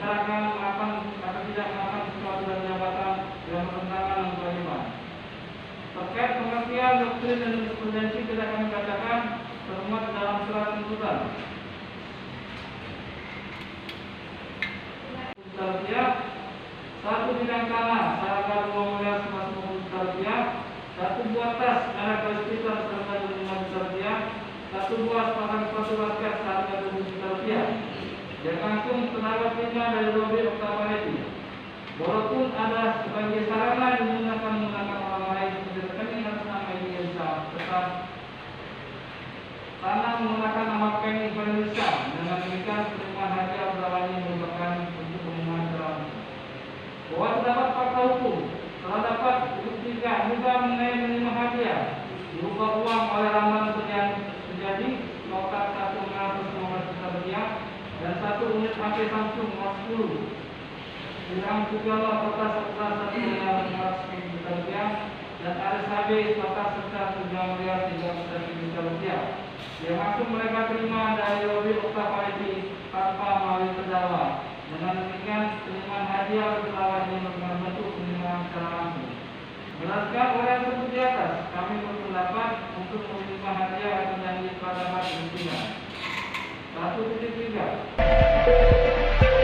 membicarakan melakukan atau tidak melakukan sesuatu dan jabatan yang bertentangan dengan kewajiban. Terkait pengertian doktrin dan jurisprudensi tidak kami bacakan termuat dalam surat tuntutan. Rupiah, 1 bidang tanah seharga 2 miliar 150 juta rupiah, 1 buah tas merek Western seharga 25 juta rupiah, 1 buah sepasang sepatu basket seharga 20 juta rupiah. Yang langsung tenaga prima dari Robi Oktaviani. Walaupun ada sebagai sarana yang menggunakan orang lain seperti rekening atas nama Indonesia, tetap tanah menggunakan nama rekening Indonesia. Dengan demikian penerimaan hadiah berlawannya merupakan untuk pengumuman dalam bahwa terdapat fakta hukum telah dapat dibuktikan juga mengenai menerima hadiah berupa uang oleh Rahman Sujadi lokat 1,15 juta rupiah dan 1 unit HP Samsung Note 10 Ilham Sugiono total sebesar 1,510 juta rupiah dan Aris HB total sebesar 3 miliar 300 juta rupiah yang langsung mereka terima dari Robi Oktaviani tanpa melalui terdakwa. Dengan demikian penerimaan hadiah berlawan ini merupakan bentuk penerimaan secara langsung. Berdasarkan oleh yang tersebut di atas, kami berpendapat untuk menerima hadiah akan janji pada hak dan 1.3